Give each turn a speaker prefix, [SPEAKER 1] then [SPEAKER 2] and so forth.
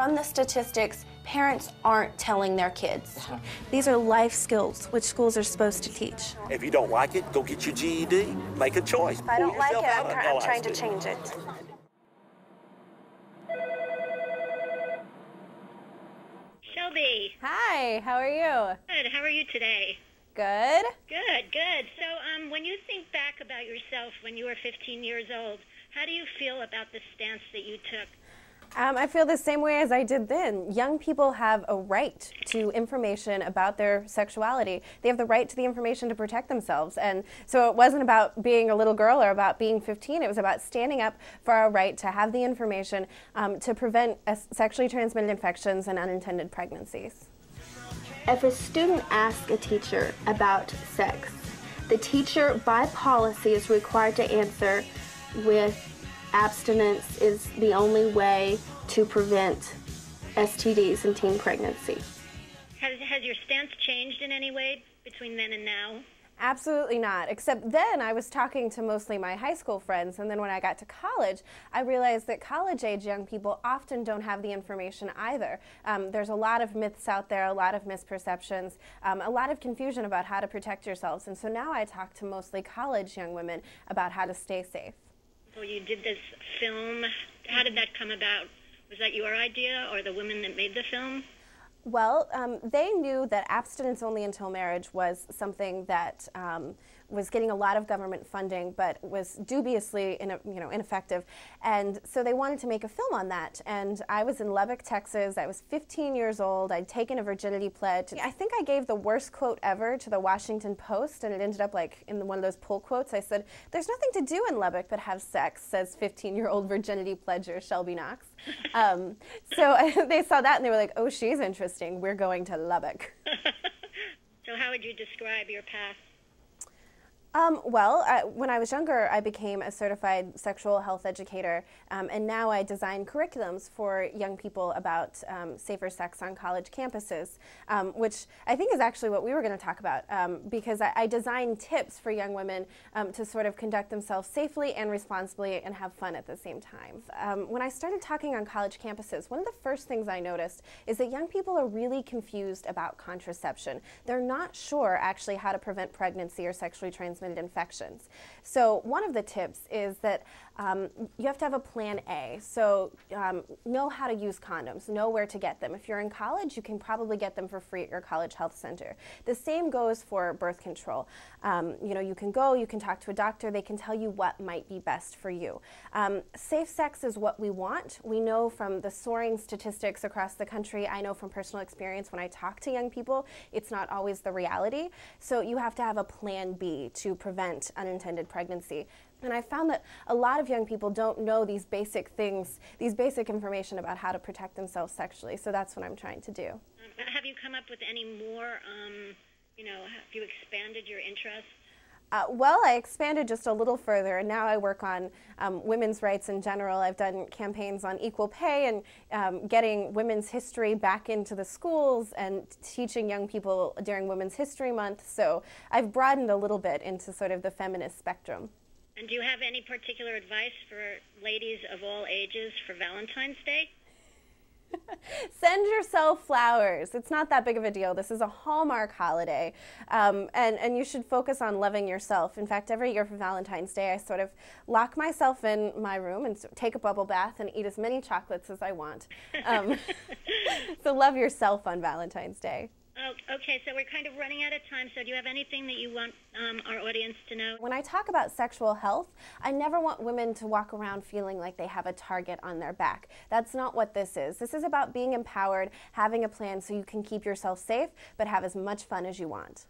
[SPEAKER 1] From the statistics, parents aren't telling their kids. These are life skills which schools are supposed to teach.
[SPEAKER 2] If you don't like it, go get your GED. Make a choice.
[SPEAKER 1] If I don't like it, I'm trying to change it.
[SPEAKER 3] Shelby.
[SPEAKER 4] Hi, how are you?
[SPEAKER 3] Good. How are you today?
[SPEAKER 4] Good.
[SPEAKER 3] Good, good. So when you think back about yourself when you were 15 years old, how do you feel about the stance that you took?
[SPEAKER 4] I feel the same way as I did then. Young people have a right to information about their sexuality. They have the right to the information to protect themselves. And so it wasn't about being a little girl or about being 15. It was about standing up for our right to have the information to prevent sexually transmitted infections and unintended pregnancies.
[SPEAKER 5] If a student asks a teacher about sex, the teacher by policy is required to answer with abstinence is the only way to prevent STDs and teen pregnancy.
[SPEAKER 3] Has your stance changed in any way between then and now?
[SPEAKER 4] Absolutely not, except then I was talking to mostly my high school friends, and then when I got to college, I realized that college-age young people often don't have the information either. There's a lot of myths out there, a lot of misperceptions, a lot of confusion about how to protect yourselves, and so now I talk to mostly college young women about how to stay safe.
[SPEAKER 3] Well, you did this film. How did that come about? Was that your idea or the women that made the film?
[SPEAKER 4] Well, they knew that abstinence only until marriage was something that was getting a lot of government funding, but was dubiously ineffective. And so they wanted to make a film on that. And I was in Lubbock, Texas. I was 15 years old. I'd taken a virginity pledge. I think I gave the worst quote ever to the Washington Post, and it ended up like in one of those pull quotes. I said, "There's nothing to do in Lubbock but have sex," says 15-year-old virginity pledger Shelby Knox. So they saw that and they were like, "Oh, she's interesting. We're going to Lubbock."
[SPEAKER 3] So how would you describe your path?
[SPEAKER 4] When I was younger, I became a certified sexual health educator, and now I design curriculums for young people about safer sex on college campuses, which I think is actually what we were going to talk about, because I design tips for young women to sort of conduct themselves safely and responsibly and have fun at the same time. When I started talking on college campuses, one of the first things I noticed is that young people are really confused about contraception. They're not sure actually how to prevent pregnancy or sexually transmitted infections. So one of the tips is that you have to have a plan A. So know how to use condoms, know where to get them. If you're in college, you can probably get them for free at your college health center. The same goes for birth control. You can go, you can talk to a doctor, they can tell you what might be best for you. Safe sex is what we want. We know from the soaring statistics across the country, I know from personal experience when I talk to young people, it's not always the reality. So you have to have a plan B to prevent unintended pregnancy. And I found that a lot of young people don't know these basic things, these basic information about how to protect themselves sexually. So that's what I'm trying to do.
[SPEAKER 3] Have you come up with any more, have you expanded your interests?
[SPEAKER 4] Well, I expanded just a little further, and now I work on women's rights in general. I've done campaigns on equal pay and getting women's history back into the schools and teaching young people during Women's History Month. So I've broadened a little bit into sort of the feminist spectrum.
[SPEAKER 3] And do you have any particular advice for ladies of all ages for Valentine's Day?
[SPEAKER 4] Send yourself flowers. It's not that big of a deal. This is a Hallmark holiday, and you should focus on loving yourself. In fact, every year for Valentine's Day, I sort of lock myself in my room and take a bubble bath and eat as many chocolates as I want. So love yourself on Valentine's Day.
[SPEAKER 3] Oh, okay, so we're kind of running out of time, so do you have anything that you want our audience to know?
[SPEAKER 4] When I talk about sexual health, I never want women to walk around feeling like they have a target on their back. That's not what this is. This is about being empowered, having a plan so you can keep yourself safe, but have as much fun as you want.